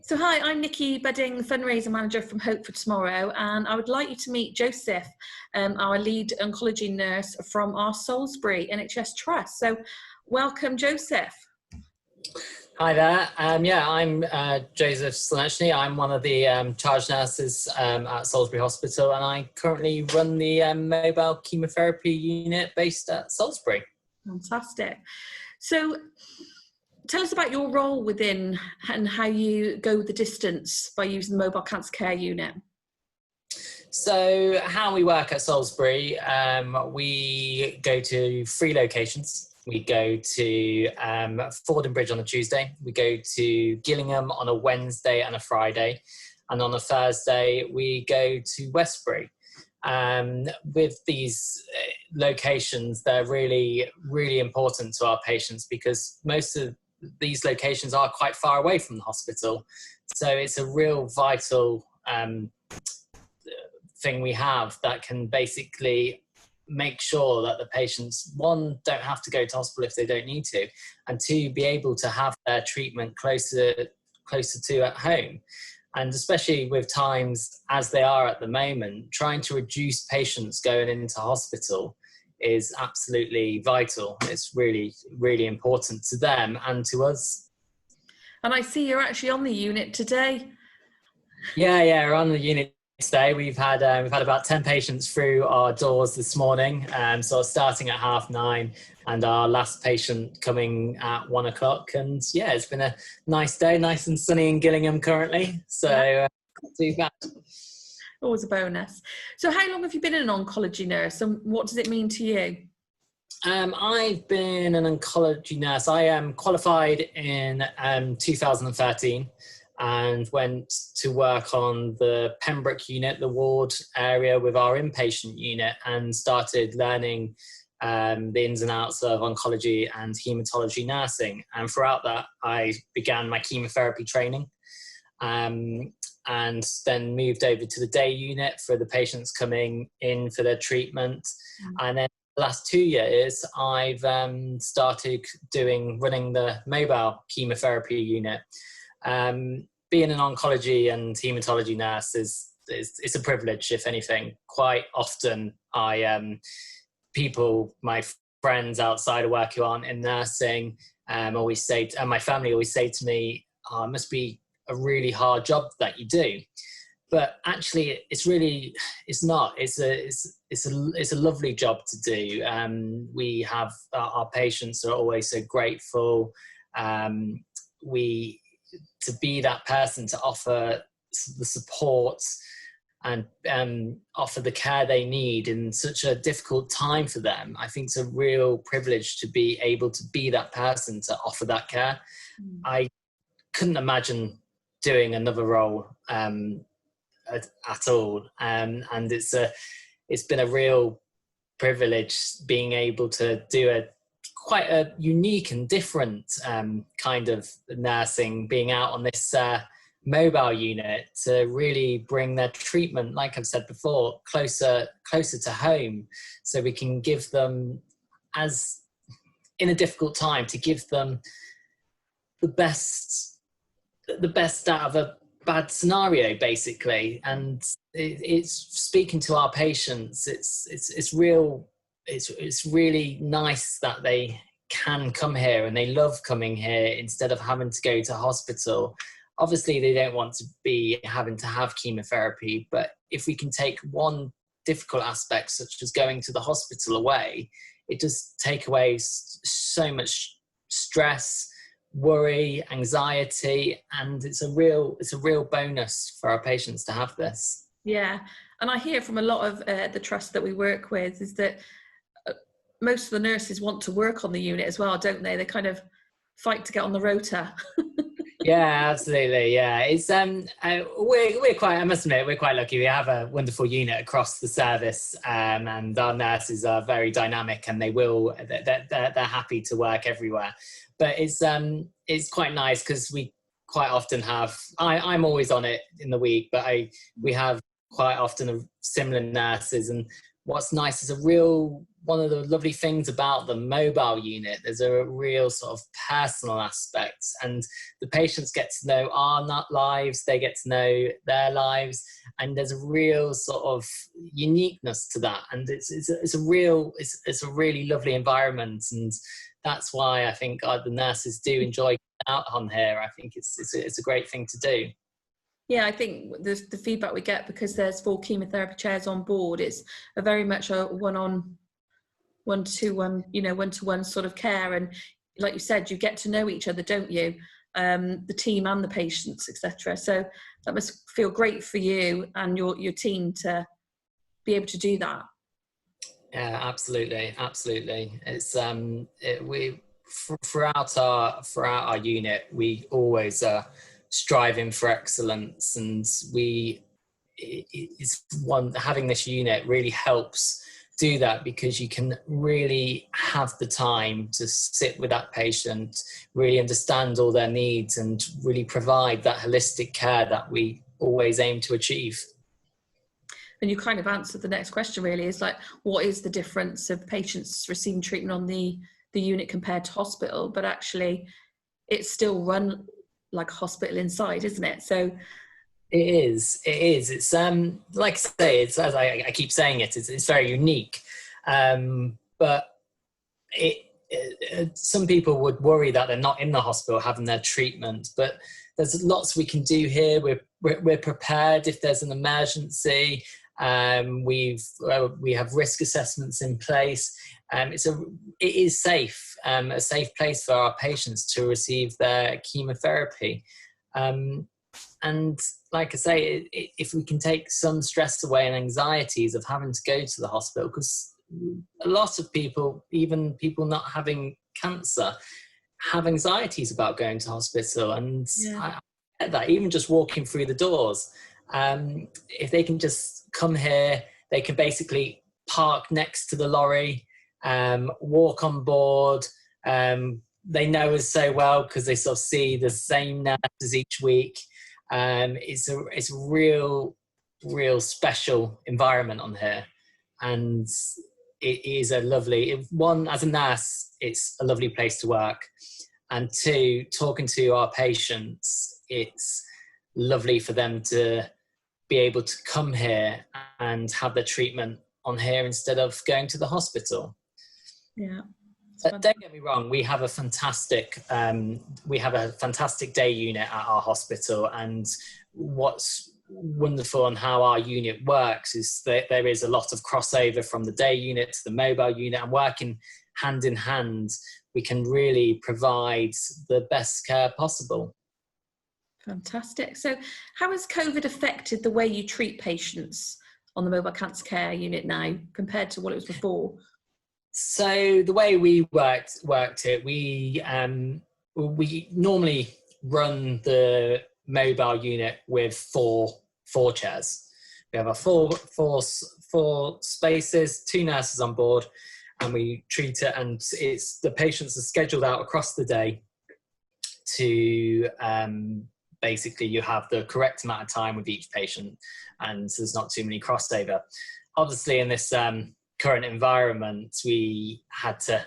So hi, I'm Nikki Budding, Fundraising Manager from Hope for Tomorrow, and I would like you to meet Joseph, our lead oncology nurse from our Salisbury NHS Trust. So welcome, Joseph. Hi there. I'm Joseph Salisbury. I'm one of the charge nurses at Salisbury Hospital, and I currently run the mobile chemotherapy unit based at Salisbury. Fantastic. So tell us about your role within and how you go the distance by using the mobile cancer care unit. So how we work at Salisbury, we go to 3 locations. We go to Fordham Bridge on a Tuesday. We go to Gillingham on a Wednesday and a Friday. And on a Thursday, we go to Westbury. With these locations, they're really, really important to our patients because most of these locations are quite far away from the hospital. So it's a real vital thing we have that can basically make sure that the patients, 1, don't have to go to hospital if they don't need to, and 2, be able to have their treatment closer to at home. And especially with times as they are at the moment, trying to reduce patients going into hospital is absolutely vital. It's really, really important to them and to us. And I see you're actually on the unit today. Yeah, we're on the unit today. We've had about 10 patients through our doors this morning. So starting at 9:30, and our last patient coming at 1 o'clock. And yeah, it's been a nice day, nice and sunny in Gillingham currently. So not too bad. Always a bonus. So how long have you been an oncology nurse and what does it mean to you? I've been an oncology nurse. I am qualified in 2013 and went to work on the Pembroke unit, the ward area with our inpatient unit, and started learning the ins and outs of oncology and hematology nursing. And throughout that, I began my chemotherapy training. And then moved over to the day unit for the patients coming in for thean treatment. And then the last 2 years, I've started running the mobile chemotherapy unit. Being an oncology and hematology nurse it's a privilege, if anything. Quite often, my friends outside of work who aren't in nursing, always say, and my family always say to me, "Oh, it must be a really hard job that you do," but actually it's not. It's a lovely job to do. We have our patients are always so grateful. To be that person to offer the support and offer the care they need in such a difficult time for them. I think it's a real privilege to be able to be that person to offer that care. I couldn't imagine doing another role at all, and it's been a real privilege being able to do quite a unique and different kind of nursing, being out on this mobile unit to really bring their treatment, like I've said before, closer to home, so we can give them, as in a difficult time, to give them the best out of a bad scenario, basically. And it's speaking to our patients. It's really nice that they can come here and they love coming here instead of having to go to hospital. Obviously, they don't want to be having to have chemotherapy, but if we can take one difficult aspect, such as going to the hospital, away, it does take away so much stress, worry, anxiety, and it's a real bonus for our patients to have this. Yeah, and I hear from a lot of the trusts that we work with is that most of the nurses want to work on the unit as well, don't they? They kind of fight to get on the rota. Yeah, absolutely. Yeah, it's we're quite, I must admit, we're quite lucky. We have a wonderful unit across the service, and our nurses are very dynamic, and they're happy to work everywhere. But it's quite nice because we quite often have, I'm always on it in the week, but we have quite often similar nurses, and what's nice is one of the lovely things about the mobile unit, there's a real sort of personal aspect, and the patients get to know our lives, they get to know their lives, and there's a real sort of uniqueness to that, and it's a really lovely environment, and that's why I think the nurses do enjoy out on here. I think it's a great thing to do. Yeah, I think the feedback we get, because there's 4 chemotherapy chairs on board, it's a very much a one-to-one sort of care. And like you said, you get to know each other, don't you? The team and the patients, etc. So that must feel great for you and your team to be able to do that. Yeah, absolutely. It's throughout our unit, we always are striving for excellence, and having this unit really helps do that, because you can really have the time to sit with that patient, really understand all their needs, and really provide that holistic care that we always aim to achieve. And you kind of answered the next question, really, is like, what is the difference of patients receiving treatment on the unit compared to hospital? But actually, it's still run like a hospital inside, isn't it? So it is. It's like I say, it's, as I keep saying, it's very unique. But some people would worry that they're not in the hospital having their treatment, but there's lots we can do here. We're prepared if there's an emergency. We have risk assessments in place. It is safe, a safe place for our patients to receive their chemotherapy. And like I say, if we can take some stress away and anxieties of having to go to the hospital, because a lot of people, even people not having cancer, have anxieties about going to hospital. And yeah. I get that, even just walking through the doors. If they can just come here, they can basically park next to the lorry, walk on board. They know us so well because they sort of see the same nurses each week. It's a real special environment on here, and it is a lovely one. As a nurse, it's a lovely place to work, and 2, talking to our patients, it's lovely for them to be able to come here and have their treatment on here instead of going to the hospital. Yeah. Don't get me wrong, we have a fantastic day unit at our hospital, and what's wonderful on how our unit works is that there is a lot of crossover from the day unit to the mobile unit, and working hand in hand, we can really provide the best care possible. Fantastic. So how has COVID affected the way you treat patients on the mobile cancer care unit now compared to what it was before? So the way we worked it, we normally run the mobile unit with four chairs. We have our four spaces, 2 nurses on board, and we treat it. And the patients are scheduled out across the day to basically you have the correct amount of time with each patient, and there's not too many crossover. Obviously, in this current environment, we had to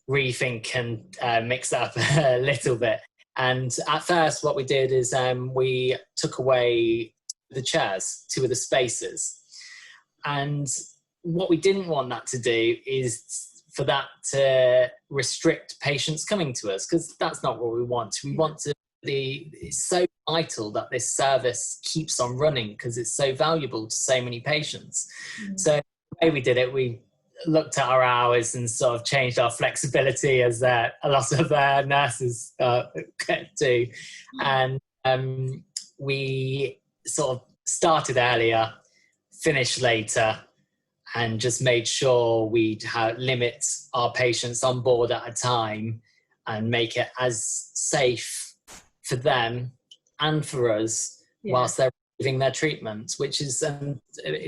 rethink and mix that up a little bit. And at first, what we did is we took away the chairs, 2 of the spaces. And what we didn't want that to do is for that to restrict patients coming to us, because that's not what we want. We want to it's so vital that this service keeps on running because it's so valuable to so many patients. Mm. So the way we did it, we looked at our hours and sort of changed our flexibility, as a lot of nurses do. And we sort of started earlier, finished later, and just made sure we'd limit our patients on board at a time and make it as safe for them and for us whilst they're receiving their treatment, which is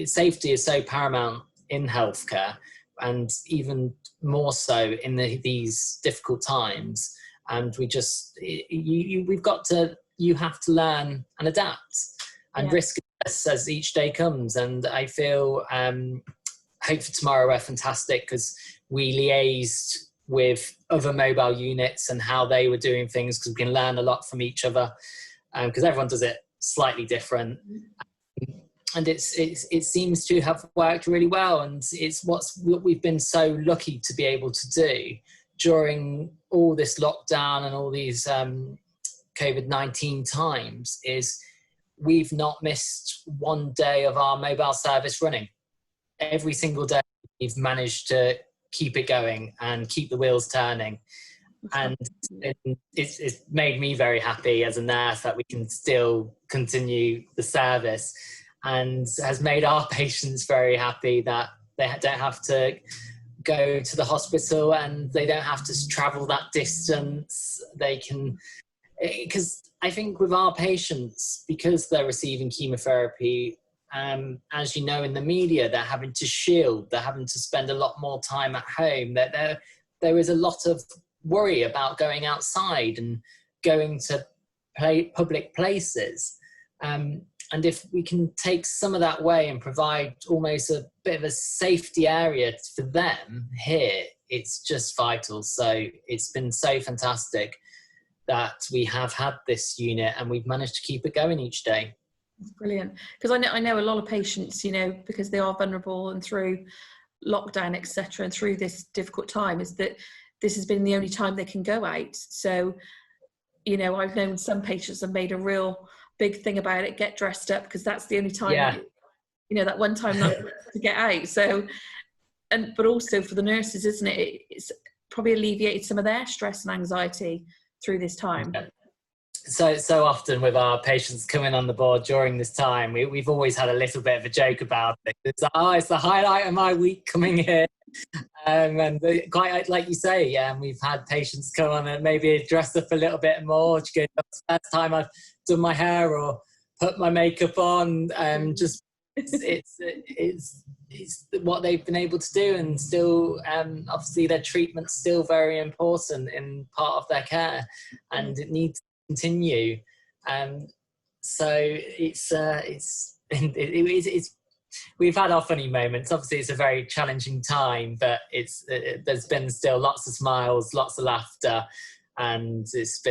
safety is so paramount in healthcare, and even more so in these difficult times. And we just you have to learn and adapt and risk as each day comes. And I feel Hope for Tomorrow were fantastic because we liaised with other mobile units and how they were doing things, because we can learn a lot from each other, because everyone does it slightly different. And it seems to have worked really well, and it's what we've been so lucky to be able to do during all this lockdown and all these COVID-19 times, is we've not missed one day of our mobile service running. Every single day we've managed to keep it going and keep the wheels turning. And it's made me very happy as a nurse that we can still continue the service, and has made our patients very happy that they don't have to go to the hospital and they don't have to travel that distance. They can, because I think with our patients, because they're receiving chemotherapy, as you know in the media, they're having to shield, they're having to spend a lot more time at home. There is a lot of worry about going outside and going to public places. And if we can take some of that away and provide almost a bit of a safety area for them here, it's just vital. So it's been so fantastic that we have had this unit and we've managed to keep it going each day. That's brilliant. Because I know a lot of patients, you know, because they are vulnerable and through lockdown, etc., and through this difficult time, is that this has been the only time they can go out. So, you know, I've known some patients have made a real big thing about it, get dressed up, because that's the only time, you know, that one time not to get out. So, but also for the nurses, isn't it? It's probably alleviated some of their stress and anxiety through this time. Yeah. So often with our patients coming on the board during this time, we've always had a little bit of a joke about it. It's the highlight of my week coming here. And quite like you say, we've had patients come on and maybe dressed up a little bit more. That's the first time I've done my hair or put my makeup on. Just it's what they've been able to do, and still obviously their treatment's still very important in part of their care, and it needs to continue. So it's we've had our funny moments. Obviously, it's a very challenging time, but there's been still lots of smiles, lots of laughter, and it's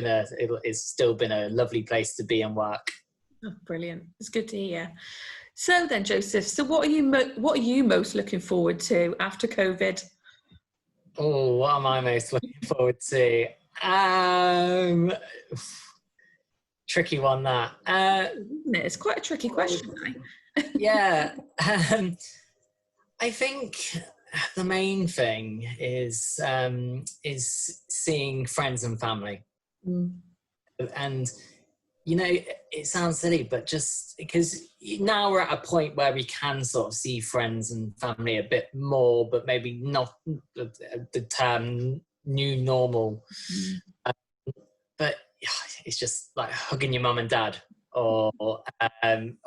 still been a lovely place to be and work. Oh, brilliant! It's good to hear. So then, Joseph, so what are you most looking forward to after COVID? Oh, what am I most looking forward to? Tricky one, that. Isn't it? It's quite a tricky question. Yeah. I think the main thing is seeing friends and family. And, you know, it sounds silly, but just because now we're at a point where we can sort of see friends and family a bit more, but maybe not the term new normal. But it's just like hugging your mum and dad, or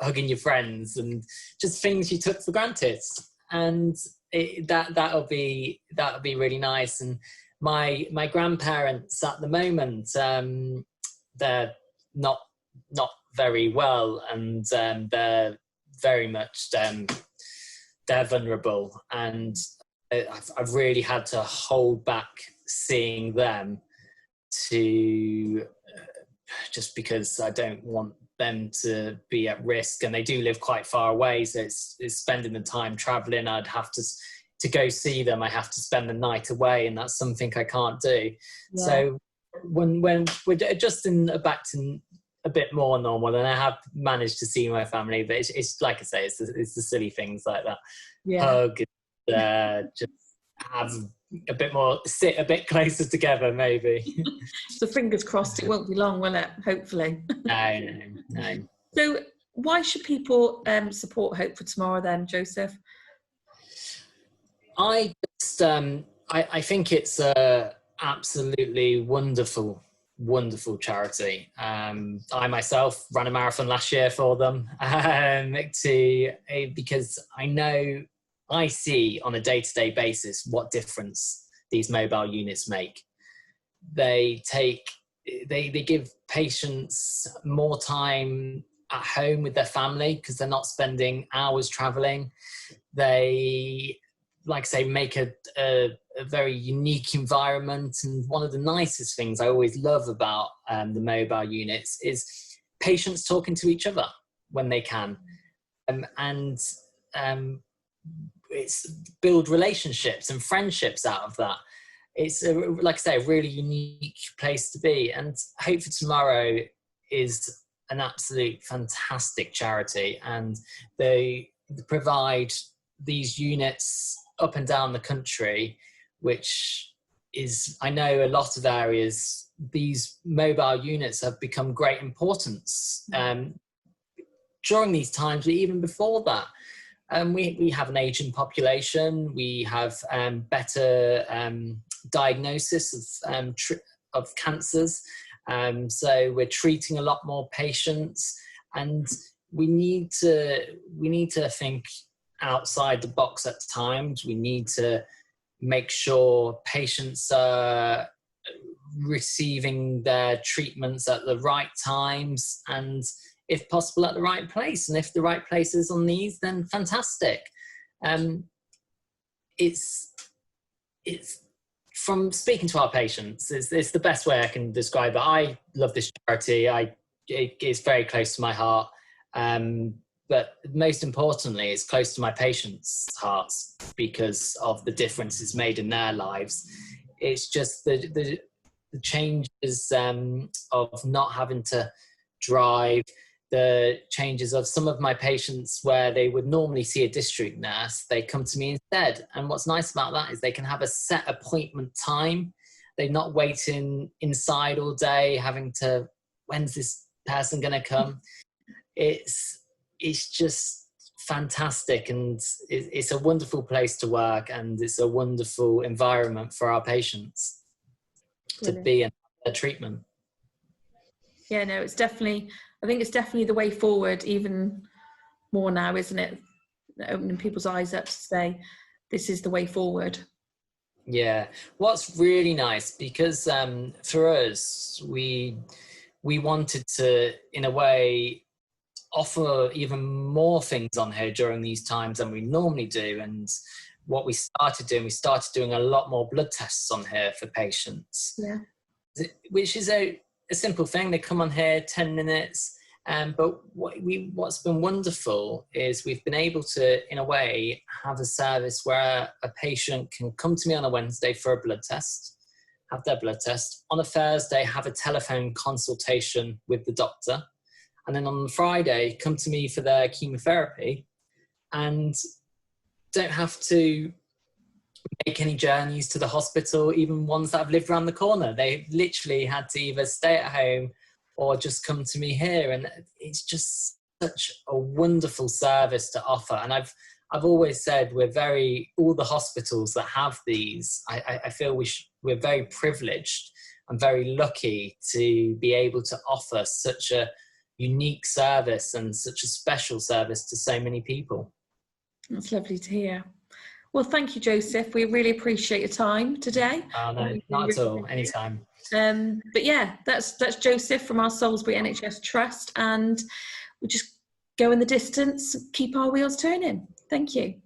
hugging your friends, and just things you took for granted. And that'll be really nice. And my grandparents at the moment, they're not very well, and they're very much they're vulnerable, and I've really had to hold back seeing them, to just because I don't want them to be at risk, and they do live quite far away, so it's spending the time traveling. I'd have to go see them, I have to spend the night away, and that's something I can't do. So when we're adjusting back to a bit more normal, and I have managed to see my family, but it's like I say, it's the silly things like that. Hug, just have a bit more, sit a bit closer together, maybe. So fingers crossed it won't be long, will it? Hopefully. No. So why should people support Hope for Tomorrow then, Joseph? I think it's a absolutely wonderful charity. I myself ran a marathon last year for them, because I see on a day-to-day basis what difference these mobile units make. They give patients more time at home with their family because they're not spending hours traveling. They like I say, make a very unique environment. And one of the nicest things I always love about the mobile units is patients talking to each other when they can. And it's build relationships and friendships out of that. It's, like I say, a really unique place to be. And Hope for Tomorrow is an absolute fantastic charity, and they provide these units up and down the country, which is, I know a lot of areas, these mobile units have become great importance during these times, but even before that. We have an aging population, we have better diagnosis of cancers, so we're treating a lot more patients, and we need to think outside the box at times. We need to make sure patients are receiving their treatments at the right times, and if possible at the right place. And if the right place is on these, then fantastic. It's from speaking to our patients, it's the best way I can describe it. I love this charity. It's very close to my heart. But most importantly, it's close to my patients' hearts because of the differences made in their lives. It's just the changes of not having to drive, the changes of some of my patients where they would normally see a district nurse, they come to me instead. And what's nice about that is they can have a set appointment time. They're not waiting inside all day, having to, when's this person going to come? It's just fantastic, and it's a wonderful place to work, and it's a wonderful environment for our patients to be in their treatment. Yeah, no, I think it's definitely the way forward, even more now, isn't it? Opening people's eyes up to say, this is the way forward. Yeah. What's really nice, because for us, we wanted to, in a way, offer even more things on here during these times than we normally do. And what we started doing a lot more blood tests on here for patients. Yeah. Which is a simple thing. They come on here 10 minutes. But what's been wonderful is we've been able to, in a way, have a service where a patient can come to me on a Wednesday for a blood test, have their blood test. On a Thursday, have a telephone consultation with the doctor. And then on the Friday, come to me for their chemotherapy, and don't have to make any journeys to the hospital, even ones that have lived around the corner. They literally had to either stay at home or just come to me here. And it's just such a wonderful service to offer. And I've always said all the hospitals that have these, I feel we're very privileged and very lucky to be able to offer such a unique service and such a special service to so many people. That's lovely to hear. Well, thank you, Joseph. We really appreciate your time today. No, not at all. Anytime. But yeah, that's Joseph from our Salisbury NHS Trust, and we'll just go in the distance, keep our wheels turning. Thank you.